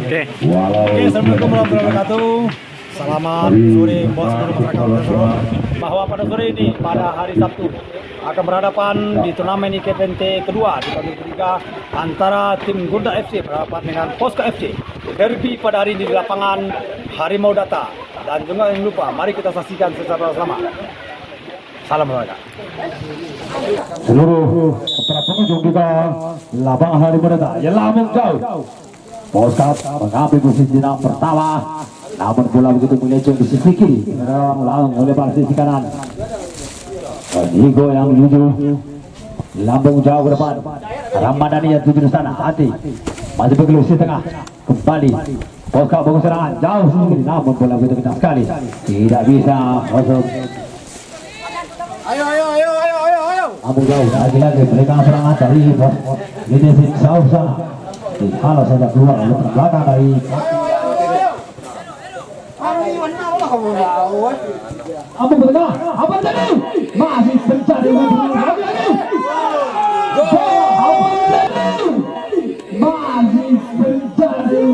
Oke, assalamualaikum warahmatullahi wabarakatuh. Selamat sore bos masyarakat, bahwa pada sore ini pada hari Sabtu akan berhadapan di turnamen IKPNT kedua di tahun 2023 antara tim Gurda FC berhadapan dengan Poska FC. Derby pada hari ini di lapangan Harimau Data, dan juga jangan lupa mari kita saksikan secara bersama. Salam olahraga. Seluruh para pengunjung juga lapangan Harimau Data yang lambung jauh. Poska mengambil posisi jenang pertama, namun bola begitu melecong di sisi kiri, langsung oleh pada sisi kanan. Nigo yang menuju lambung jauh ke depan. Ramadhani yang tuju di sana, hati masih bergelut di tengah, kembali Poska bagus serangan jauh sini, namun bola begitu kencang sekali, tidak bisa masuk. Ayo. Lambung jauh lagi mereka serangan dari ini jauh sana. Kalau saja keluar lalu ke belakang dari apa bertengah, apa tadi masih mencari lagi masih mencari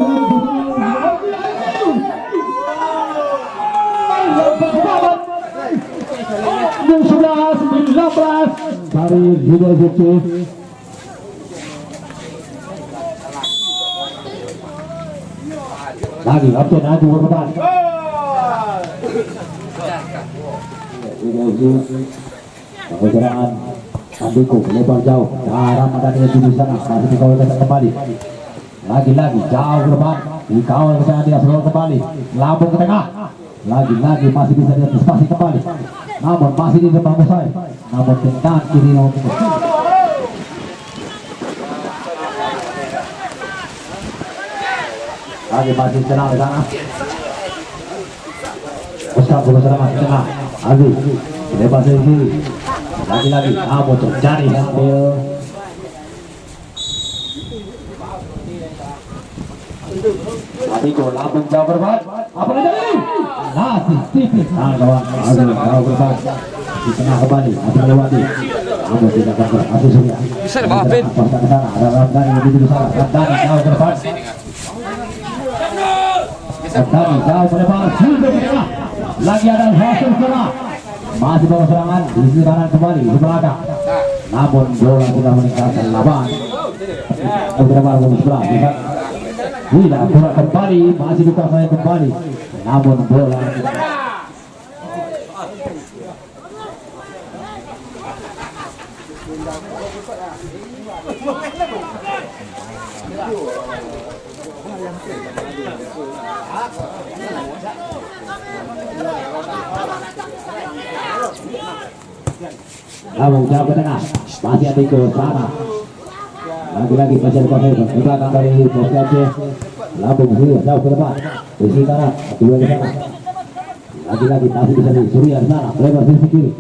dari University lagi kapten Adi berdepan. Serangan Andiko lebar jauh. Ramadhani yang di sana masih dikawal kembali. Lagi-lagi jauh ke depan. Dikawal ke sana dia selalu kembali. Lambung ke tengah. Lagi-lagi masih bisa diantisipasi kembali. Namun masih di depan Musai. Namun tendangan kiri untuk lagi masih tenang di sana. Poska bola serangan di tengah. Adi lepas dari kiri. Lagi-lagi namun terjadi hampir. Adiko lambung jauh berbat. Apa lagi? Nasi tipis. Nah kawan, Adi jauh berbat. Di tengah kembali. Adi melewati. Namun tidak akan berhasil Surya. Bisa maafin. Poska di sana. Ada Ramdhani yang di sana. Ramdhani jauh berbat. Ramdhani jauh berbat. Sudah berbat. Lagi ada hasil serang. Masih bawa serangan di sisi kanan kembali di belakang. Namun bola tidak meninggalkan lapangan. Beberapa bola sebelah tidak bola kembali, masih dikuasai kembali. Namun bola lambung jauh ke tengah, masih ada ke sana. Lagi-lagi masih ada kosong di belakang dari Poska FC. Lambung jauh ke depan, di sisi kanan, dua di sana. Lagi-lagi masih bisa di Surya di sana, lebar sisi kiri.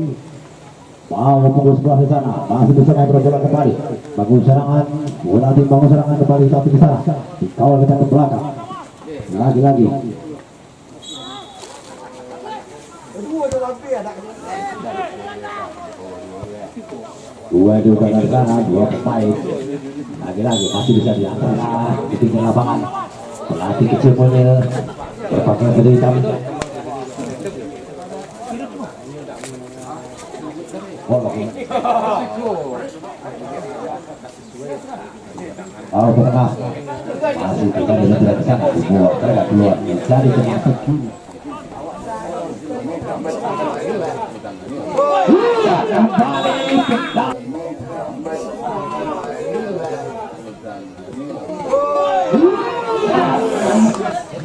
Mau membangun sebelah di sana, masih bisa mengontrol bola kembali. Bangun serangan, bola bangun serangan kembali tapi di sana. Dikawal kita ke belakang. Lagi-lagi. Dua juga dari sana, dua pemain. Lagi-lagi masih bisa diantar di tinggi lapangan. Pelatih kecil Munir berpakaian putih hitam. Oh ke tengah. Masih kita tidak ke sana. Dibuat mereka keluar. Jadi ternyata kini. Kembali ke dalam.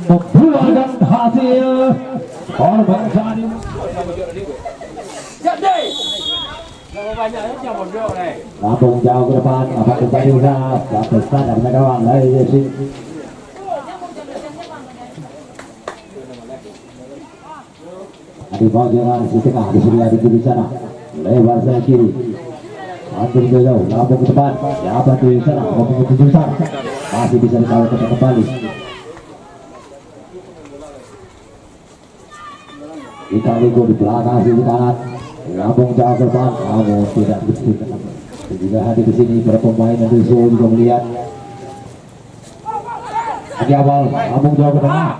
Membuahkan hasil korban tadi. Lambung jauh ke depan, apa terjadi udah Pesta dan kawan dari sini. Adi bagian di tengah di sini ada di sana, lebar saya kiri. Antum jauh, lambung ke depan, siapa di sana, lambung ke sana, masih bisa dikawal kembali. Italigo di belakang sisi kanan, lambung jauh ke depan, namun tidak begitu. Juga hadir di sini para pemain yang juga melihat Di awal Lampung jauh ke tengah.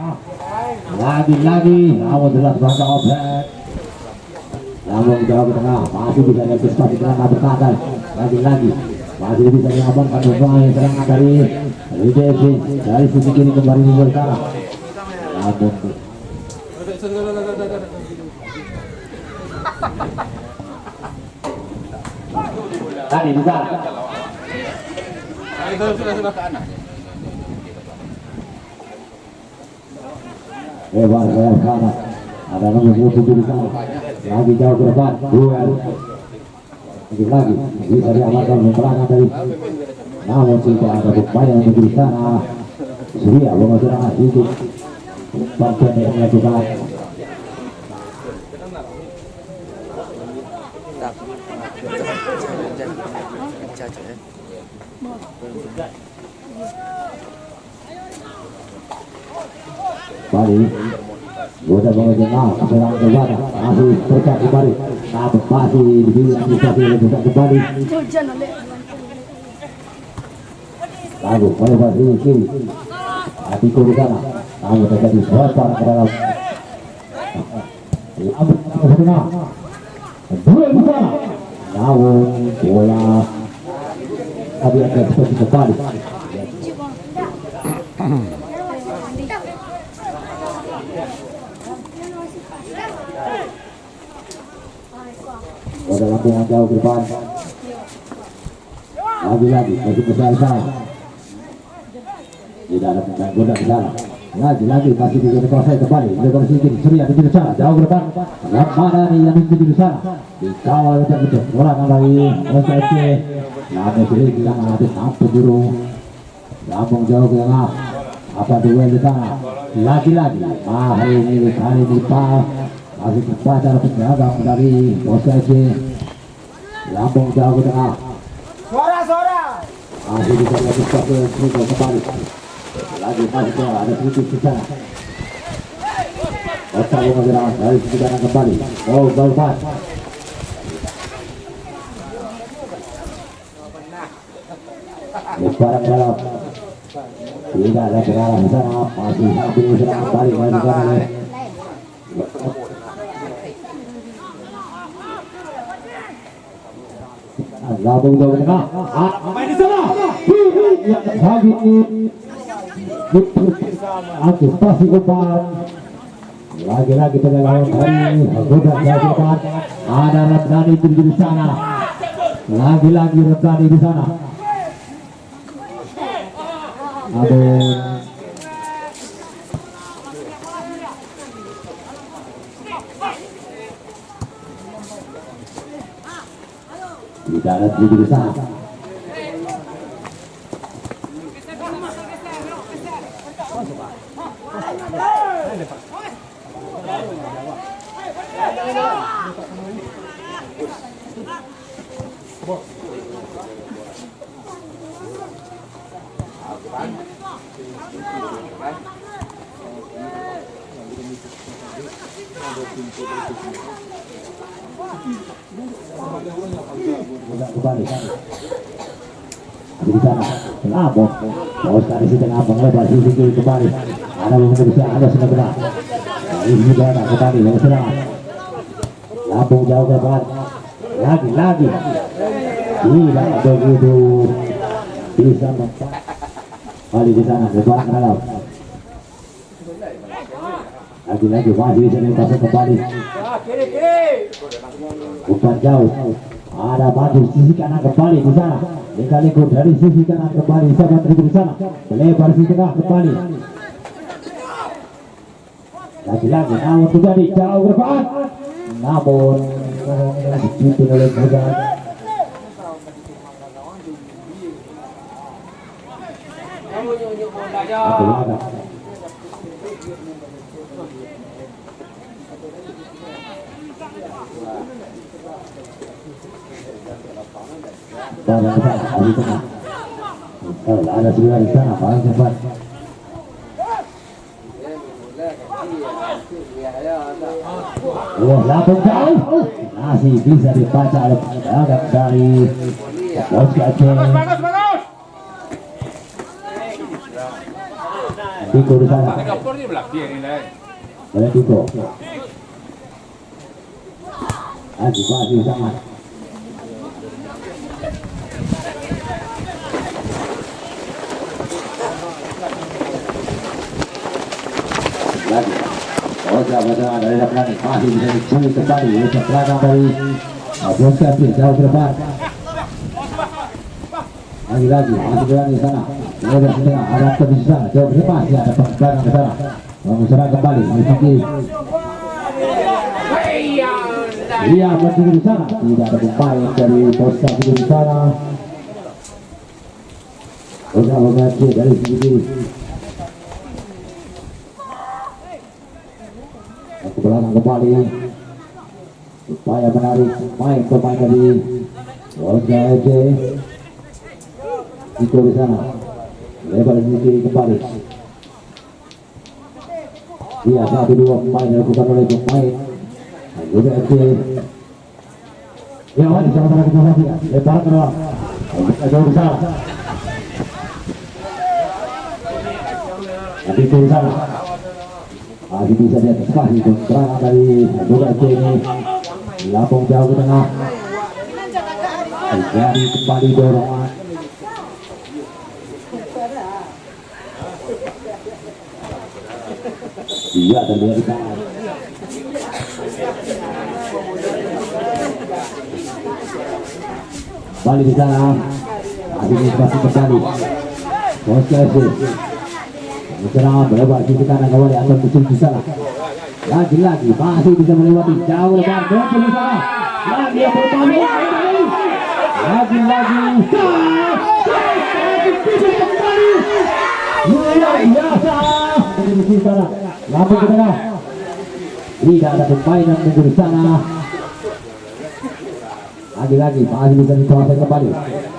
Lagi-lagi namun jelas bangsa offset. Lampung jauh ke tengah, masih bisa diantisipasi dengan bertahan. Lagi-lagi masih bisa diamankan dengan serangan dari Devin dari sisi kiri kembali di sekarang. Lampung tadi di sana. Lebar ke kanan. Ada nomor 27 di sana. Lagi jauh ke depan. Duel. Lagi bisa diamankan memperangkat dari. Namun tidak ada upaya untuk di sana. Surya bola serangan itu. Bagian yang melakukan. Bali Goda bola jengah serang kembali masih berkat kembali tapi masih dibilang bisa berkat kembali lalu lebar di kiri Atiko di sana namun terjadi serangan ke dalam Abu Tengah dua di sana namun bola tapi akan seperti kembali Bola Lampung jauh ke depan. Lagi-lagi masih besar sana. Tidak ada pemain bola di sana. Lagi-lagi masih bisa dikuasai kembali. Lebar sedikit Surya di sana jauh ke depan. Ramadhani yang di sana. Dikawal betul. Bola kembali SSC. Namun sedikit yang ada sampai biru. Lampung jauh ke tengah. Apa duel di sana? Lagi-lagi hari ini Pak. Masih kepada penjaga dari OSC Lampung jauh ke tengah. Suara. Masih bisa dilakukan ke kembali. Lagi masih ada sedikit di sana. Otak yang bergerak dari sisi kanan kembali. Balbat. Lebaran dalam. Tidak ada pengalah di sana. Masih sambil serang kembali dari kanan. Lampung jauh ke tengah. Main di sana. Lagi antisipasi umpan. Lagi-lagi penyelamatan dari Goda jauh ke depan. Ada Ramadhani di sana. Lagi-lagi Ramadhani di sana. Aduh. Tidak ada di sana. Kembali di sana. Kenapa? Bos dari sisi tengah melebar sisi kiri kembali. Ada bisa ada sudah benar. Ini benar kembali yang serangan. Lampung jauh ke depan. Lagi. Tidak begitu bisa kembali di sana. Lebar ke dalam. Lagi masih bisa dipasang kembali. Umpan jauh. Ada maju sisi kanan kembali di sana. Sekaligus dari sisi kanan kembali sahabat di sana. Melebar sisi tengah kembali. Lagi-lagi namun terjadi jauh ke depan. Namun dipimpin oleh Goda. Pada saat hari tengah. Ada sembilan di sana paling cepat. Lampung jauh. Masih bisa dibaca oleh penjaga dari Bos Aceh. Bagus. Tiko di sana. Oleh Tiko. Masih sangat. Lagi. Pada dari depan masih bisa dicuri kembali. Serangan dari Boscapi jauh ke depan. Lagi-lagi masih berani di sana. Lebar ke tengah, ada di sana, jauh ke depan, ya ada belakang ke sana. Serang kembali, Mifiki. Ia berdiri di sana, tidak ada pemain dari Boscapi di sana. Boscapi dari sisi kiri. Ke belakang kembali. Upaya menarik pemain dari Boscapi. Tiko di sana, lebar di kiri kembali. Dia 1-2 pemain dilakukan oleh pemain Garuda FC. Ya, di sana kita lihat lebar ke bawah. Jauh di sana. Tiko di sana. Masih bisa diantisipasi serangan dari Garuda FC ini. Lapong jauh ke tengah. Terjadi kembali dorongan. Iya, terlihat di sana. Balik di sana. Masih kembali. Boscapi. Serangan berlebar di kanan kembali atau kecil di sana. Lagi-lagi masih bisa melewati jauh lebar di sana. Lagi yang bertanya. Lagi-lagi. Luar biasa. Di sana. Lampu ke tengah. Tidak ada pemain yang menunggu di sana. Lagi-lagi masih bisa dikuasai kembali.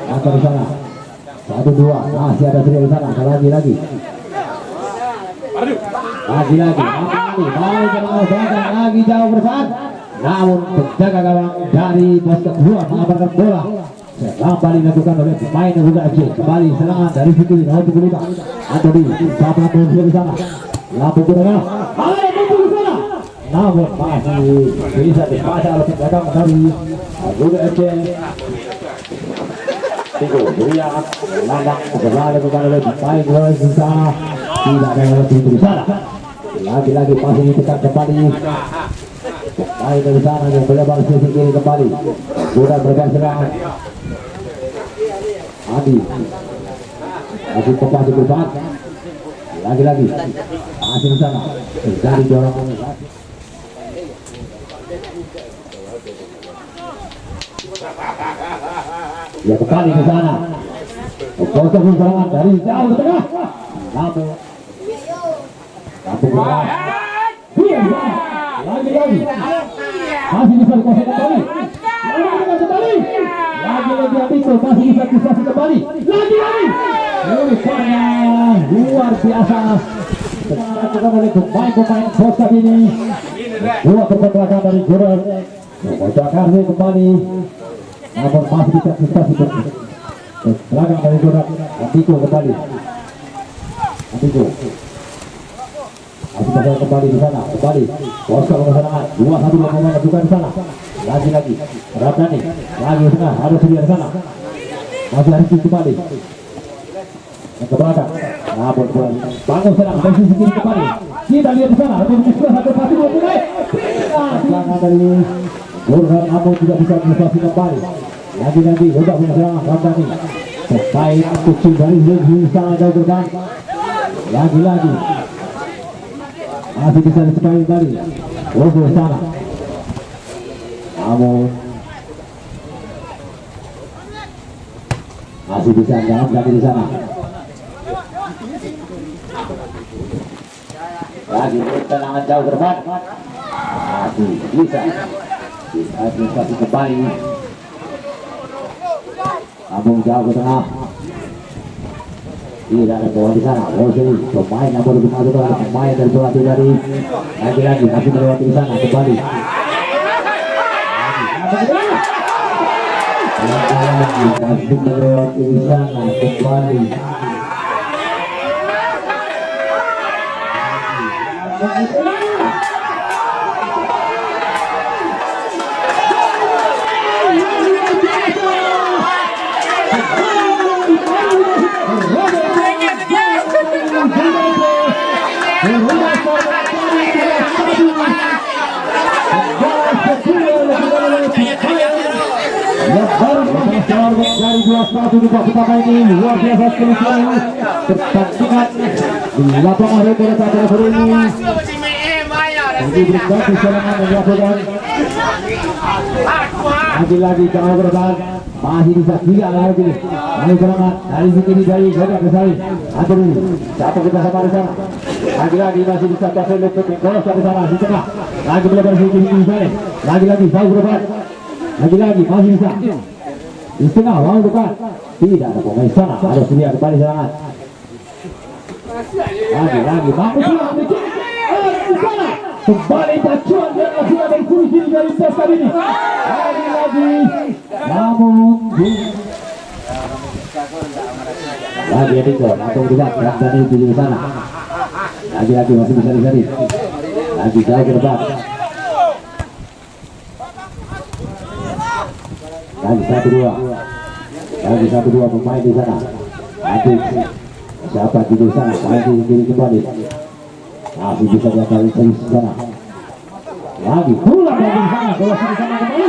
Angkat di sana. 1-2. Masih ada Trio di sana. Lagi-lagi. Lagi-lagi. Lagi jauh bersaat. Namun penjaga gawang dari Boscapi keluar mengabarkan bola. Serang balik dilakukan oleh pemain Garuda FC. Kembali serangan dari Fikri. Untuk berubah. Antoni. Siapa yang di sana? Lampu ke tengah. Ada lampu di sana. Namun masih bisa dibaca oleh penjaga dari Garuda FC. Tiko beriak. Landang kembali dilakukan oleh pemain Garuda FC di sana. Tidak ada yang lebih di sana. Lagi-lagi masih ditekan kembali. Pemain dari sana yang berlebar sisi kiri kembali. Sudah berganti serangan. Adi masih tepat di depan. Lagi-lagi masih di sana. Dari dorongan. Ya kembali ke sana. Kosong serangan dari jauh ke tengah. Lampu bergerak. Lagi-lagi masih bisa dikuasai kembali. Lagi-lagi Tiko masih bisa dikuasai kembali. Lagi-lagi luar biasa. Dilakukan oleh pemain Boscapi ini. Dua pergerakan dari Jordan. Bocahkan kembali. Namun masih bisa dikuasai. Belakang dari Jordan. Tiko kembali. Tiko masih bisa kembali di sana. Kembali Boscapi kesenangan. 2-1 pemain lakukan di sana. Lagi-lagi Radani. Lagi di sana. Harus di sana. Masih harus kembali. Ke belakang. Namun bangun serang dari sisi kiri kembali. Kita lihat di sana. Satu pasti mulai. Serangan dari Burhan namun tidak bisa menguasai kembali. Lagi-lagi sudah punya serangan Radani. Pemain kecil dari sana jauh ke depan. Lagi-lagi masih bisa disukai kembali. Ogo sana. Namun masih bisa dalam dari di sana. Lagi tenangan jauh ke depan. Masih bisa administrasi kembali. Namun jauh ke tengah. Tidak ada bola di sana. Boscapi pemain yang baru dimasukkan oleh pemain dari bola dari lagi-lagi masih melewati di sana kembali. Masih melewati di sana kembali. Dari 2-1 di babak pertama ini luar biasa sekali pertandingan di lapangan pada saat ini. Jadi berganti serangan yang dilakukan. Lagi-lagi jauh bertahan masih bisa tidak lagi. Ini serangan dari sini dari Gajah Besari. Atur satu kita sama di sana. Lagi-lagi masih bisa kasih lutut bola di sana di tengah. Lagi melebar sini di sana. Lagi-lagi jauh bertahan. Lagi-lagi masih bisa. Di tengah lawan depan tidak ada pemain sana, ada sedia kembali serangan. Lagi bagus di sana kembali pacuan dan sudah berfungsi dari tes kali ini. Lagi namun lagi Diko atau tidak dari di sana. Lagi masih bisa dicari. Lagi jauh ke depan. Lagi 1-2 pemain di sana. Nanti siapa di sana masih kiri kembali. Masih bisa diakali dari sana. Lagi pulang dari sana, bola di sana kembali.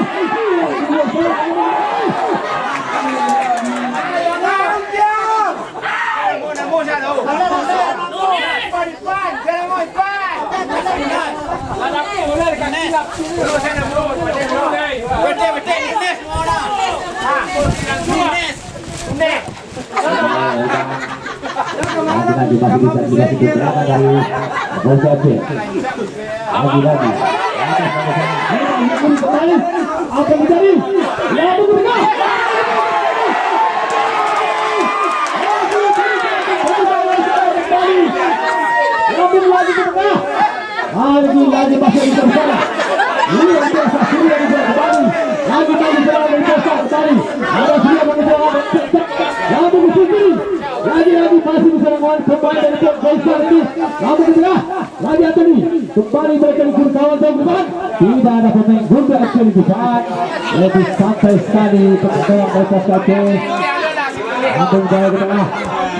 Lagi masih bisa diberikan dari Bosece. Lagi apa menjadi yang berikutnya. Lagi masih di sana. Luar biasa Surya di sana kembali. Lagi serang dari Costa kembali. Ada Surya mengejar. Lalu bersyukur. Lagi masih diserang kembali dari Costa ini. Lalu ke tengah. Lagi Anthony. Kembali mereka dikur kawan jauh ke depan. Tidak ada pemain gunda action di saat. Lebih santai sekali pertandingan dari Costa. Anthony jauh ke tengah.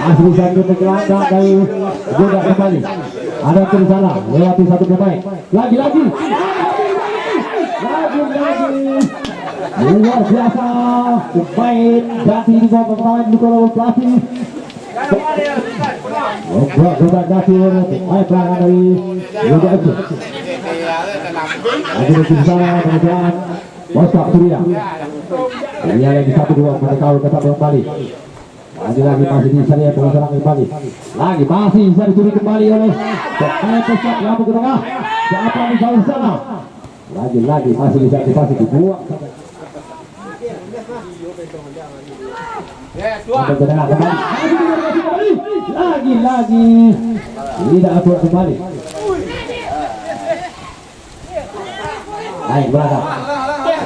Masih bisa dipergelangkan dari gunda kembali. Ada di sana, lewati satu pemain. Lagi. Luar biasa. Pemain ganti di bawah pemain Nicola Plati. Bukan ganti pemain pelanggan dari Yuda Ejo. Lagi di sana kemudian Bosca Surya. Dia lagi 1-2 mereka tetap kembali. Lagi masih bisa dia serang kembali. Lagi masih bisa dicuri kembali oleh pemain pesat lampu ke tengah. Siapa di bawah sana? Lagi masih bisa dipasih dibuang. Sampai ke tengah kembali. Lagi tidak atur kembali. Naik berada.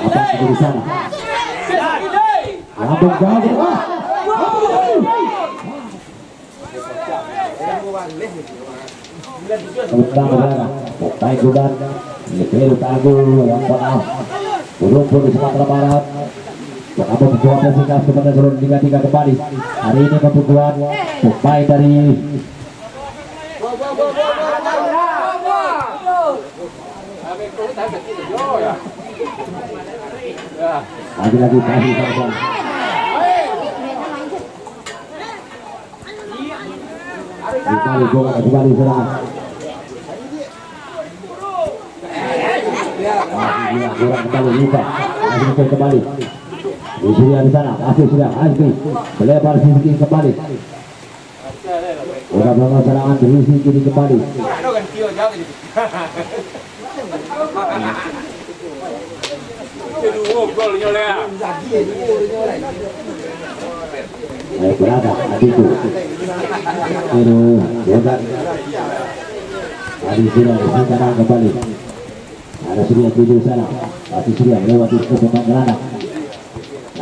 Apa di sana? Lampu jauh ke tengah. Sementara berada pemain Gudan Leperu Tangguh yang penang berumpul di Sumatera Barat. Apa perjuangan sehingga sebenarnya turun 3-3 kembali. Hari ini perjuangan pemain dari lagi pasti sama. Kembali serang. Kembali lupa. Kembali. Surya di sana. Sudah. Melebar sisi kembali. Udah melakukan serangan terisi kiri kembali. Berada Adiku Pero Bodan Adi Surya sekarang kembali. Ada Surya tuju sana. Masih Surya melewati ke pemain gelandang.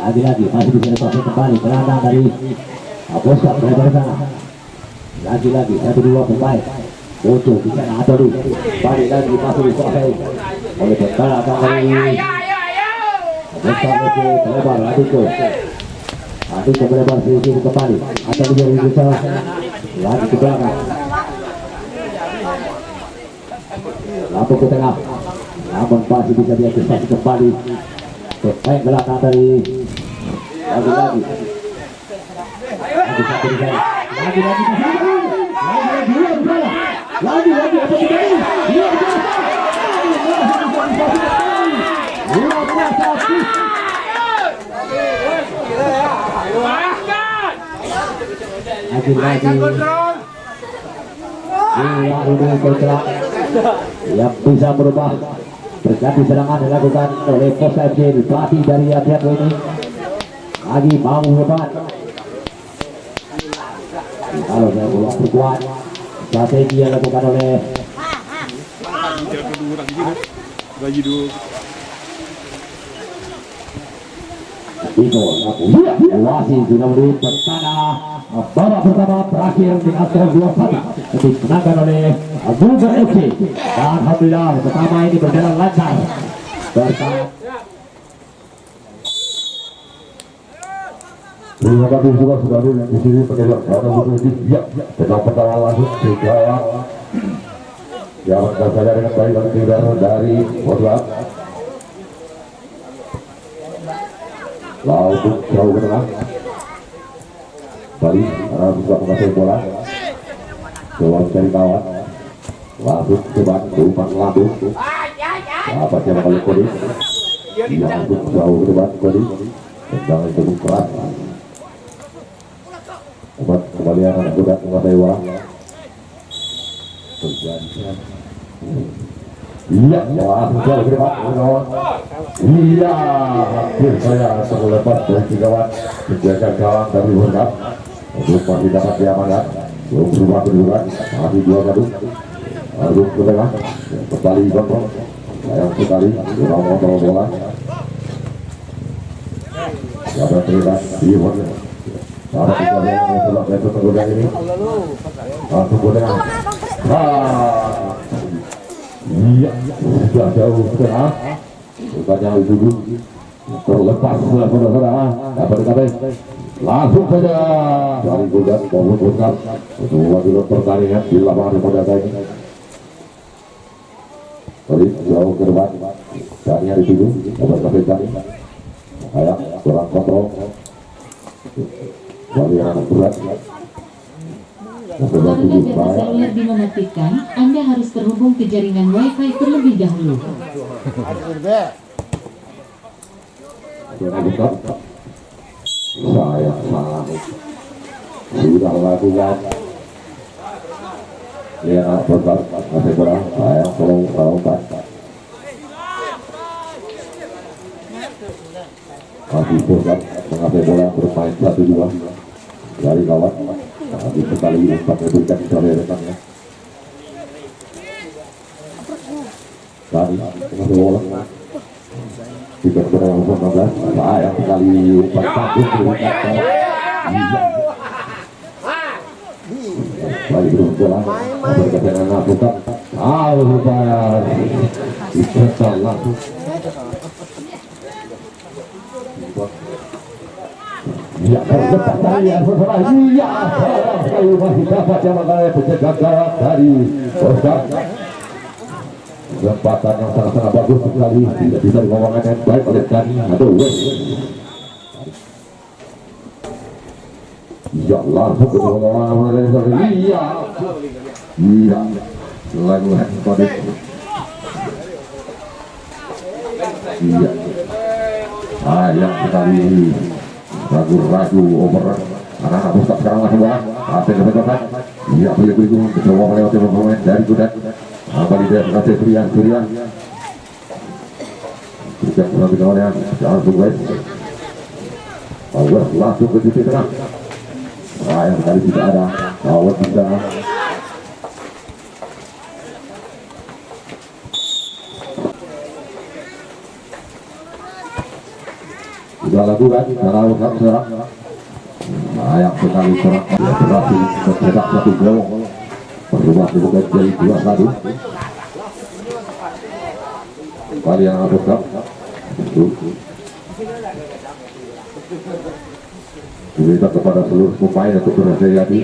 Lagi masih bisa dipakai kembali gelandang dari Bosca melebar sana. Lagi 1-2 pemain. Muncul di sana Adoli. Balik lagi masuk dikuasai oleh tentara kali. Besar lagi lebar Adiko. Adiko melebar sisi kembali. Ada di jari salah. Lagi ke belakang. Lampu ke tengah. Namun masih bisa diantisipasi kembali. Baik belakang dari lagi-lagi. Lagi apa terjadi? Luar biasa. Yang bisa berubah berganti serangan dilakukan oleh Pos FC pelatih dari atlet ini lagi mau hebat. Kalau saya boleh berkuat strategi yang dilakukan oleh itu wasit sudah menurut bersana babak pertama berakhir dengan skor 2-1 dimenangkan oleh Bulgar FC dan alhamdulillah pertama ini berjalan lancar bersama. Terima kasih juga sudah hadir di sini penyelenggara pada musik ya dengan pertama langsung digawang yang akan saja dengan baik dan tidak dari Bodwa langsung jauh ke tengah Bali karena bisa mengasih bola coba mencari kawan langsung coba umpan lambung apa siapa kali kodi langsung jauh ke depan kodi tendang itu keras umat kembalian anak muda menguasai bola iya langsung jauh ke depan iya hampir saya terlepas dari 3 watt menjaga gawang dari Burgap untuk masih dapat diamankan belum berubah kedudukan masih 2-1 lalu ke tengah kembali kontrol sayang sekali kurang kontrol bola ada terikat di Burgap para pemain yang sudah berhasil menggunakan ini langsung ke tengah iya sudah jauh ke tengah bukannya itu terlepas saudara-saudara dapat dikatakan langsung saja dari Budan maupun Bukan untuk membuat pertandingan di lapangan pada ini tadi jauh ke depan dan yang dituju dapat dikatakan kayak kurang kontrol dari anak berat. Apabila data seluler dimatikan, Anda harus terhubung ke jaringan Wi-Fi terlebih dahulu. Saya salah sudah lakukan lihat berkat masih kurang saya tolong lakukan masih berkat mengasih bola bermain 1-2 dari kawan tapi sekali umpannya berikan oleh rekannya Dani mengasih bola juga berapa 16 sayang sekali umpan satu berikan baik berbola berkaitan lakukan lupa dicetak langsung ya terlepas dari yang setelah iya sekali masih dapat yang mengalami penjaga gawang dari Oscar kesempatan yang sangat-sangat bagus sekali tidak bisa ngomongkan yang baik oleh Dani atau Wes ya langsung ke ngomong iya lagu handphone iya yang sekali ragu-ragu over anak-anak pusat sekarang langsung bola apa yang kebetulan iya begitu mencoba melewati pemain dari Kudat kembali dia kasih Surian berikan satu kawannya langsung guys Power langsung ke sisi tengah yang sekali tidak ada Power bisa sudah lakukan karena serang yang sekali serang berhasil mencetak 1 gol berubah dibuka jadi 2-1. Kembali yang program diminta kepada seluruh pemain untuk berhati-hati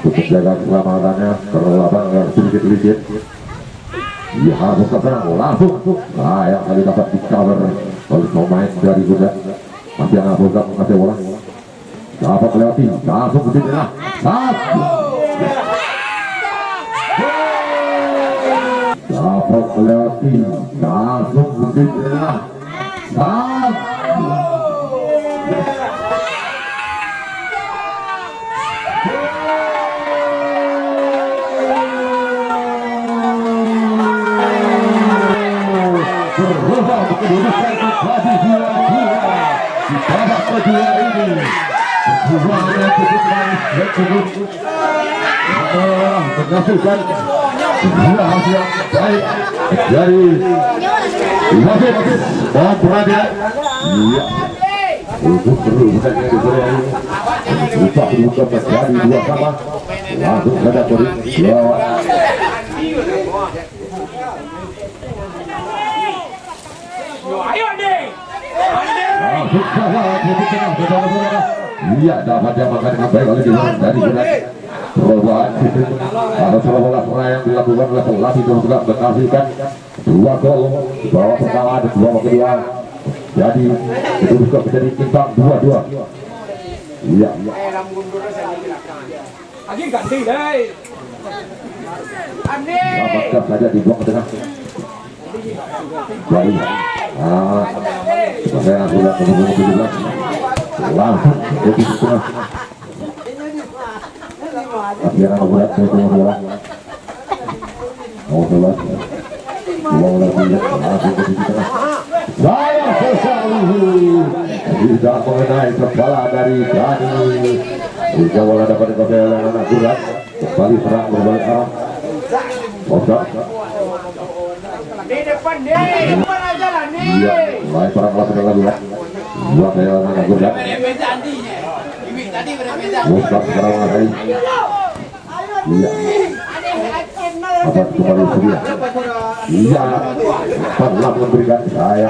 untuk jaga keselamatannya karena lapangan agak sedikit licin. Ia harus serang langsung. Nah, yang kali dapat di cover oleh pemain dari Kuda. Masih yang program mengasih bola. Dapat melewati langsung ke tengah. Dapat melewati langsung ke tengah. Di babak kedua ini perjuangan cukup manis dan cukup menghasilkan sebuah hasil yang baik dari wasit dan perhatian. Iya, itu perlu bukan yang diberi lupa dibuka terjadi 2-2 langsung saja Korin lawan. Ayo deh. Iya, dapat diamankan dengan baik oleh Dewan dari Bulan. Perubahan ada salah bola yang dilakukan oleh pelatih dan juga menghasilkan 2 gol di babak pertama dan babak kedua. Jadi itu bisa menjadi imbang 2-2. Iya. Lagi ganti deh. Dapatkan saja di blok tengah. Jadi, saya sudah menunggu 17 langsung jadi setengah. Akhirnya berat saya tengah bola. Mau telat, bola tidak langsung ke tengah. Saya sekali tidak mengenai kepala dari Dani. Jika bola dapat dikuasai oleh anak Bulat, kembali serang berbalik arah. Otak. Di depan aja lah nih. Iya, mulai perang lapangan lagi ya. Buat saya anak Bulat. Mustak sekarang lagi. Iya. Apa kembali sedia? Iya. Pernah memberikan saya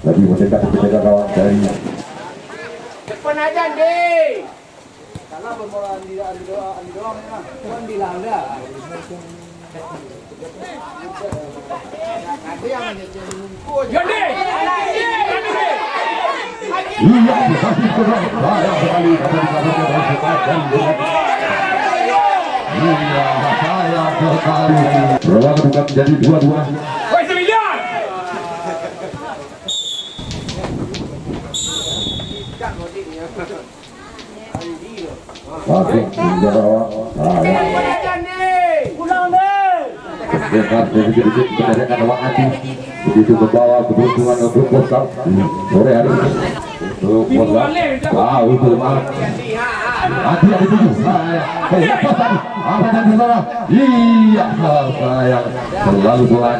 lebih mendekat kepada kawan dari. Depan aja deh. Karena berbola di doang ya. Bukan di landa. Yonde. Iya, dikasih kurang. Saya sekali iya, saya sekali. Berapa bukan menjadi 2-2. Woi Sembilan. Masuk hingga bawah. Pulang deh. Dengar sedikit-sedikit menandakan awak hati. Begitu ke bawah keberuntungan untuk Bosal sore hari ini. Untuk Bosal. Itu banget. Hati yang dituju. Apa yang di sana? Iya, sayang. Selalu pelan.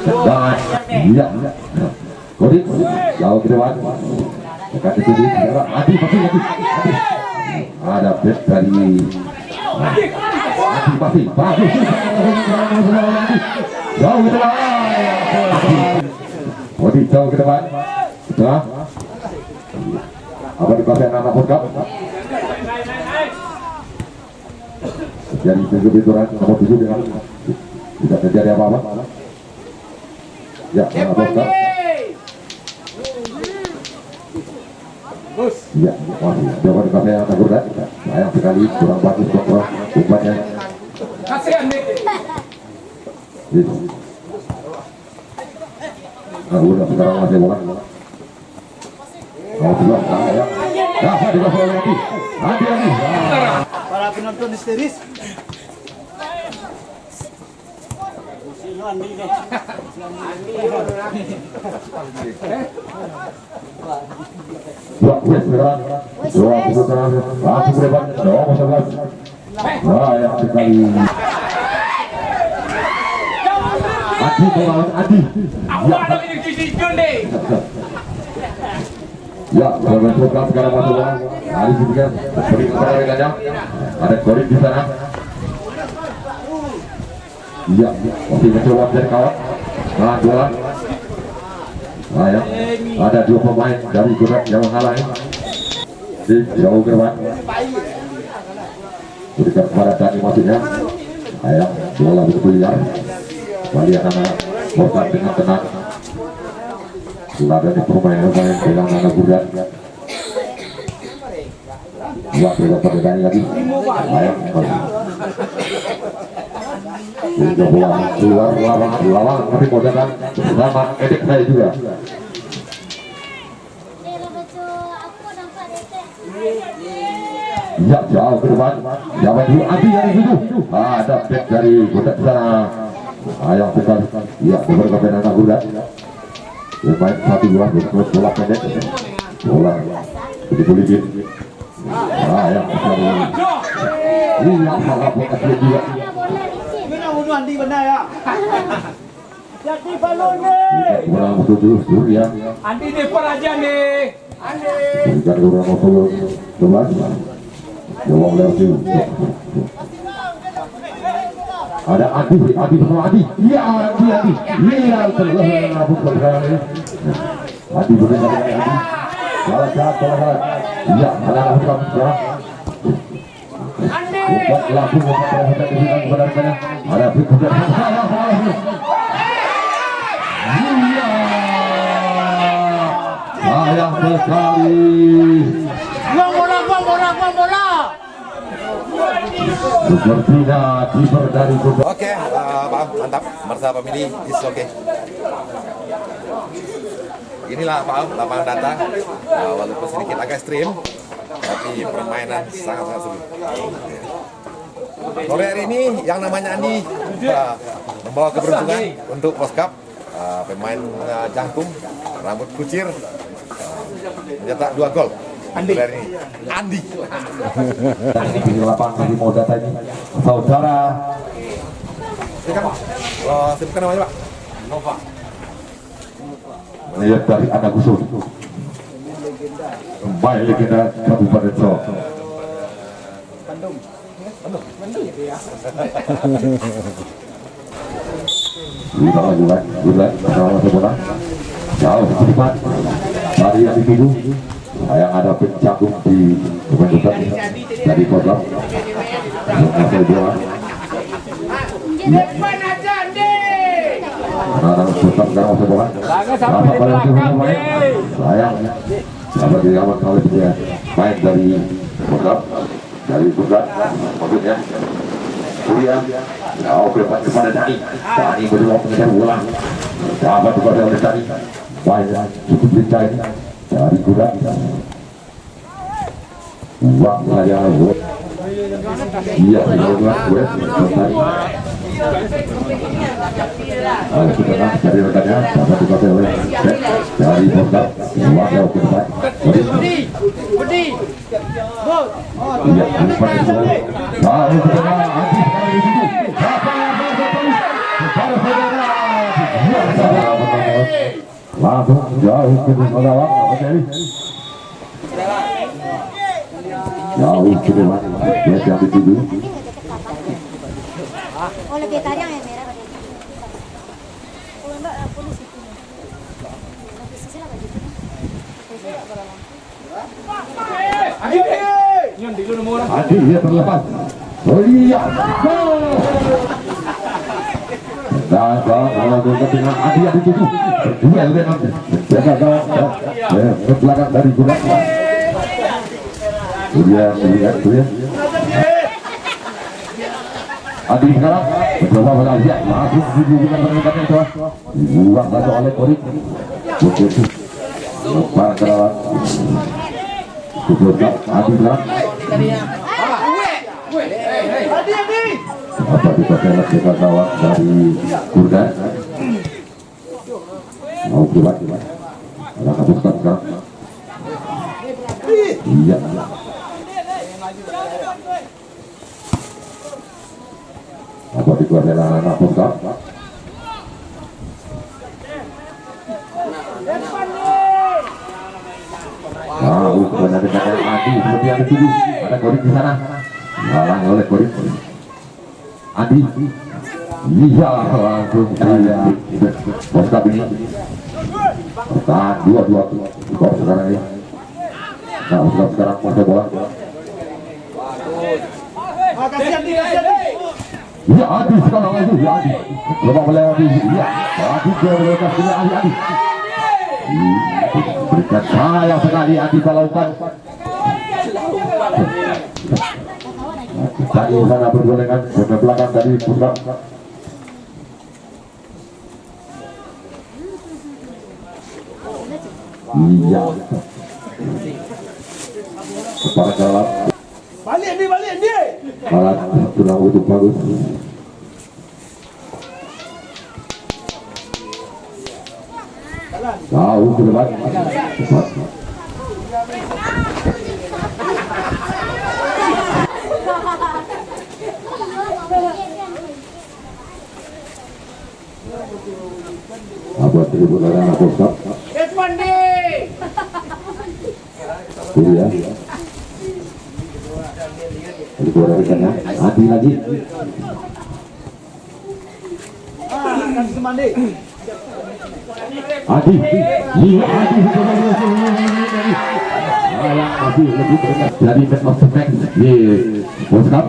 Tendangan. Iya. Kodik. Jauh ke depan. Dekat dituju. Hati pasti. Ada bet dari masih bagus jauh ke depan. Kodik jauh ke depan. Setelah apa dikuasai anak Bokap. Jadi 7 bituran nomor 7 dengan tidak terjadi apa-apa. Ya, anak Bokap. Ya, masih dapat dikuasai anak Bokap. Sayang sekali kurang bagus Bokap umpannya. Kasihan nih. Nah, udah sekarang masih bola. Mau juga ya. Dapat dikuasai oleh Adi lagi. Para penonton histeris. Dua sekarang. Dua sekarang. Langsung ke depan. Nomor 11. Sayang sekali. Adi melawan Adi. Awak ada di sisi Yonde. Ya, bermain program sekarang masuk bola. Hari ini kan beri kepada rekannya. Ada Korin di sana. Iya, masih mencoba dari kawan. Nah, bola. Nah, ya. Ada dua pemain dari Kudat yang menghalangi. Jauh ke depan. Berikan kepada Dani maksudnya. Ayo, bola begitu liar. Kembali anak Kudat dengan tenang. Sudah dari permainan pegang anak Kudat. Dua pada Dani lagi. Ayo, udah bola keluar lawan tapi mau datang sama edit saya juga. Ya, jauh ke depan. Jawa dulu Adi dari situ. Ada back dari Kudat sana. Ayo kita. Ya, beberapa anak Kudat. Bermain 1-2 bola pendek. Bola dibelikin. Ya, iya, salah bola juga. Andi benar ya. Jadi balon nih. Kurang betul ya. Andi depan aja nih. Andi. Berikan kurang betul. Coba. Jawab lagi. Ada Adi sama Adi. Iya Adi. Iya terlalu bukan sekali. Adi berikan Adi. Salah satu. Iya ada bukan sekarang. Buat langsung kepada sana. Ada pikir iya sayang sekali. Buang bola. Sepertinya kiper dari Kudat. Oke, Pak, mantap. Mersa pemilih is oke. Inilah Pak, lapangan datang. Walaupun sedikit agak ekstrim, tapi permainan sangat-sangat seru. Sore hari ini yang namanya Andi membawa keberuntungan untuk Poskap. Pemain jangkung, rambut kucir, mencetak 2 gol. Andi. Di lapangan lagi mau data ini saudara. Sebutkan namanya Pak. Nova. Melihat dari anak usul. Baik legenda Kabupaten Solo. Bandung itu ya. Bulan, bola. Jauh cepat. Dari yang dituju. Yang ada pencagung di Kudat dari Kodam. Masih bola. Depan aja Andi. Nah, tetap sekarang masih bola. Sampai pada pemain. Sayang. Sampai di awal kali dia main dari Kodam. Dari Kudat. Maksudnya. Kuliah. Jauh kepada Dani. Dani berdua mengejar bola. Dapat kepada oleh Dani. Main cukup lincah ini. Dari Kudat. Uang saya iya buat gue kita dari rekannya dapat dipakai oleh dari Kodam uang jauh ke depan Budi iya depan itu jauh ke depan Adi sekali di situ langsung jauh ke depan jauh ke depan dia yang dituju Oh, lebih tajam yang merah pada itu. Kalau enggak polisi itu. Posisi lah baju. Adi dia terlepas oh iya dan kalau dengan Adi yang dituju berduel dengan jaga gawang ke belakang dari Kudat kemudian Adi sekarang mencoba mengajar langsung dihubungkan dengan itu dibuang masuk oleh Korik begitu lebar ke lawan Kudat Adi sekarang apa dipakai dengan kawan dari Kudat mau Kudat ada kabuskan sekarang iya apa dikuasai anak Kudat kepada dengan Adi seperti yang dituju ada Korik di sana halang oleh Korik Adi Iya, langsung saya Boskap ini bertahan 2-2 skor sekarang ini. Nah, Boskap sekarang masa bola. Ya, Adi sekarang lagi, ya Adi coba melewati, ya Adi ke lokasi Adi berikan sayang sekali Adi melakukan tadi sana bergolengan ke belakang dari Boskap. Iya. Kepala dalam. Balik ni. Malah sudah untuk bagus. Tahu ke depan. Apa tribun arena Boskap? Ini ya. Ini keluar dari sana. Adi lagi. Adi. Iya Adi. Adi lebih dekat dari man of the match di Boskap.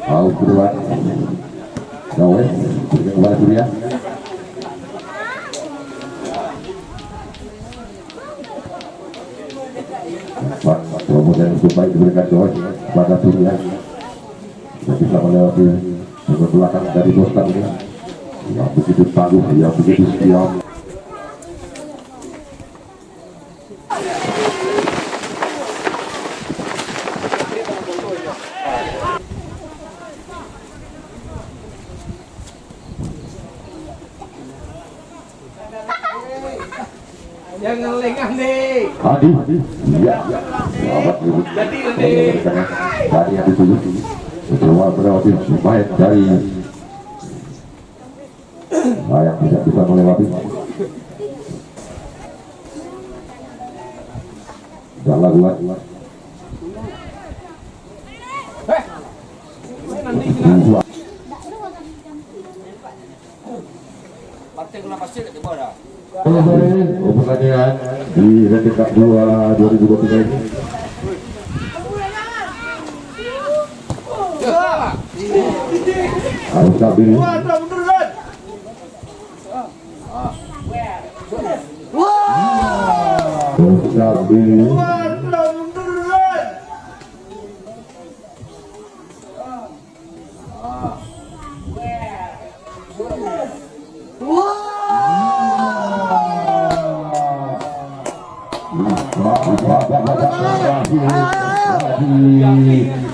Tahu kedua Gawes kembali Surya. Promosi yang baik diberikan Gawes pada Surya. Yang bisa melewati ke belakang dari Boskap ini. Yang begitu tangguh, yang begitu setia. Jangan lengah nih. Adi, iya, sahabat ribut. Tadi yang dituju, coba melewati baik dari yang tidak bisa melewati. Jalan luar. Pertandingan di Rally Cup 2 2023 ini. Harus stabil. Stabil.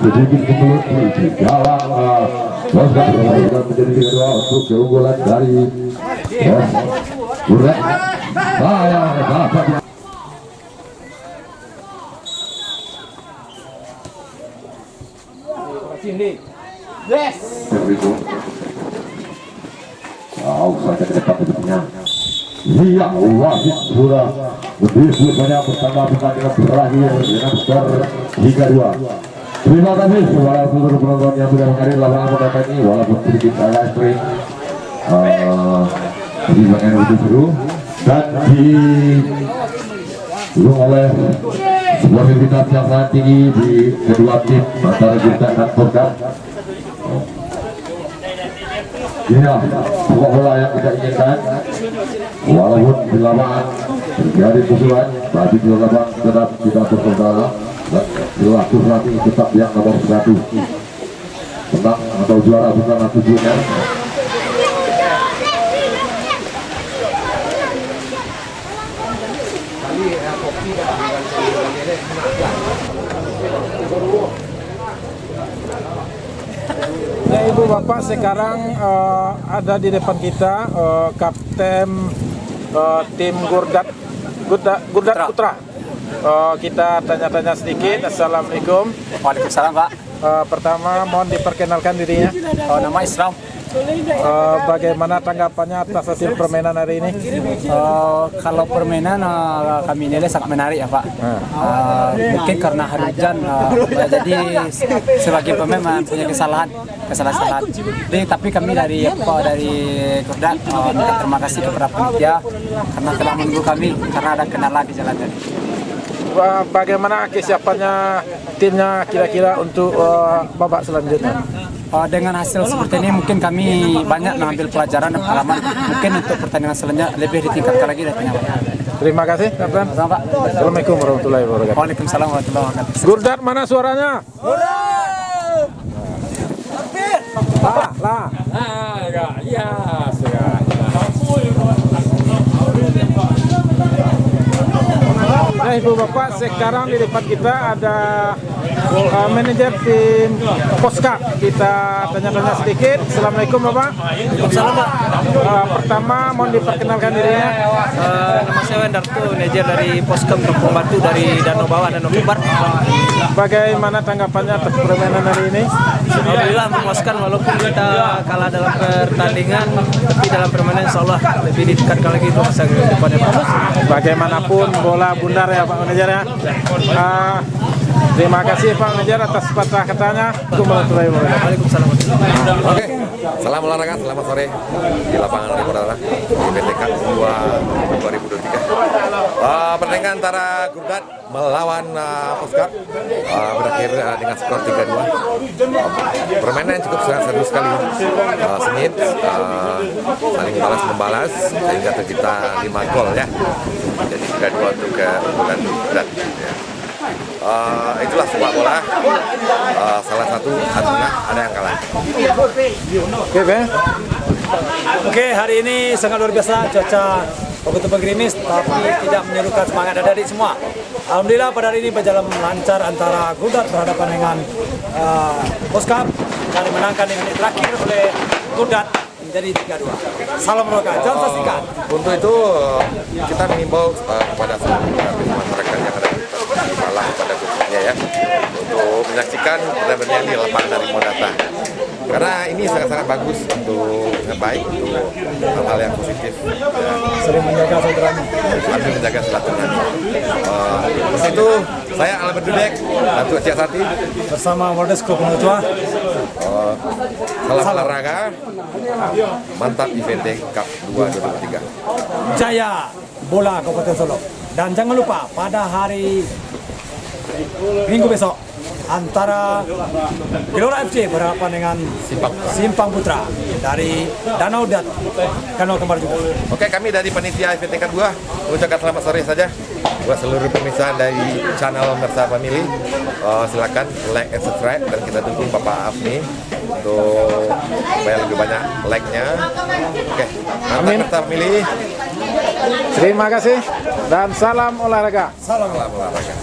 Sedikit kebelut di dalam Boskap menjadi kedua untuk keunggulan dari Boskap. Saya dapat Sini. Yes. Tahu saja ke depan hidupnya. Iya, wasit sudah lebih banyak pertandingan pertandingan berakhir dengan skor 3-2. Terima kasih kepada seluruh penonton yang sudah menghadiri lapangan pada ini, walaupun sedikit agak ekstrim. Jadi banyak begitu seru dan didukung oleh sebuah aktivitas yang sangat tinggi di kedua tim antara kita dan Boskap. Inilah sebuah bola yang kita inginkan, walaupun di lapangan terjadi pukulan, tapi di lapangan tetap kita bersaudara. Berlaku nanti tetap yang nomor 1 menang atau juara bukan tujuannya. Ya Ibu Bapak, sekarang ada di depan kita Kapten tim Gurdat Putra. Kita tanya-tanya sedikit. Assalamualaikum. Waalaikumsalam Pak. Pertama mohon diperkenalkan dirinya. Nama Islam. Bagaimana tanggapannya atas hasil permainan hari ini? Kalau permainan kami nilai sangat menarik ya Pak. Mungkin karena hari hujan, jadi sebagai pemain punya kesalahan. Tapi kami dari Gurdat minta terima kasih kepada panitia karena telah menunggu kami karena ada kendala di jalan tadi. Bagaimana kesiapannya timnya kira-kira untuk babak selanjutnya? Dengan hasil seperti ini mungkin kami banyak mengambil pelajaran dan pengalaman. Mungkin untuk pertandingan selanjutnya lebih ditingkatkan lagi dari penyampaian. Terima kasih, Kapten. Sama Pak. Assalamualaikum warahmatullahi wabarakatuh. Waalaikumsalam warahmatullahi wabarakatuh. Gurdat mana suaranya? Lah. Nah, Ibu Bapak, sekarang di depan kita ada manajer tim Poskap. Kita tanya-tanya sedikit. Assalamualaikum Bapak. Waalaikumsalam Pak. Pertama, mohon diperkenalkan dirinya. Nama saya Wendarto, manajer dari Poskap Kampung Batu dari Danau Bawah, Danau Kembar. Bagaimana tanggapannya atas permainan hari ini? Alhamdulillah memuaskan walaupun kita kalah dalam pertandingan, tapi dalam permainan insya Allah lebih ditingkatkan lagi untuk masa depannya Pak. Bagaimanapun bola bundar ya Pak Manajer ya. Terima kasih Pak Manajer atas patah katanya. Waalaikumsalam. Oke, salam olahraga, selamat sore di lapangan Rimodara di PTK 2023. Pertandingan antara Gurdat melawan Poskap berakhir dengan skor 3-2. Permainan cukup sangat seru sekali, sengit, saling balas-membalas sehingga tercipta 5 gol ya. Jadi 3-2 untuk keunggulan Gurdat. Itulah sepak bola. Salah satu ada yang kalah. Oke, hari ini sangat luar biasa, cuaca begitu gerimis tapi tidak menyerukan semangat adik-adik semua. Alhamdulillah pada hari ini berjalan lancar antara Gurdat berhadapan dengan Poskap dan dimenangkan di menit terakhir oleh Gurdat menjadi 3-2. Salam olahraga, jangan saksikan. Untuk itu kita mengimbau kepada seluruh masyarakat yang ada di salah pada khususnya ya untuk menyaksikan pertandingan di lapangan dari Modata. Karena ini sangat-sangat bagus untuk yang baik untuk hal-hal yang positif. Sering menjaga silaturahmi. Sambil menjaga silaturahmi. Itu saya Albert Dudek, Datuk Ciasati bersama Waldesko Penutua. Salam olahraga, mantap IVT Cup 2023. Jaya bola Kabupaten Solo. Dan jangan lupa pada hari Minggu besok antara Gelora FC berhadapan dengan Simpang Putra dari Danau Kembar juga. Oke, kami dari panitia FPTK 2 mengucapkan selamat sore saja buat seluruh pemirsa dari channel Mersa Family. Silakan like and subscribe dan kita dukung Bapak Afni untuk supaya lebih banyak like-nya. Oke, mantap Mersa Family. Terima kasih dan salam olahraga. Salam olahraga.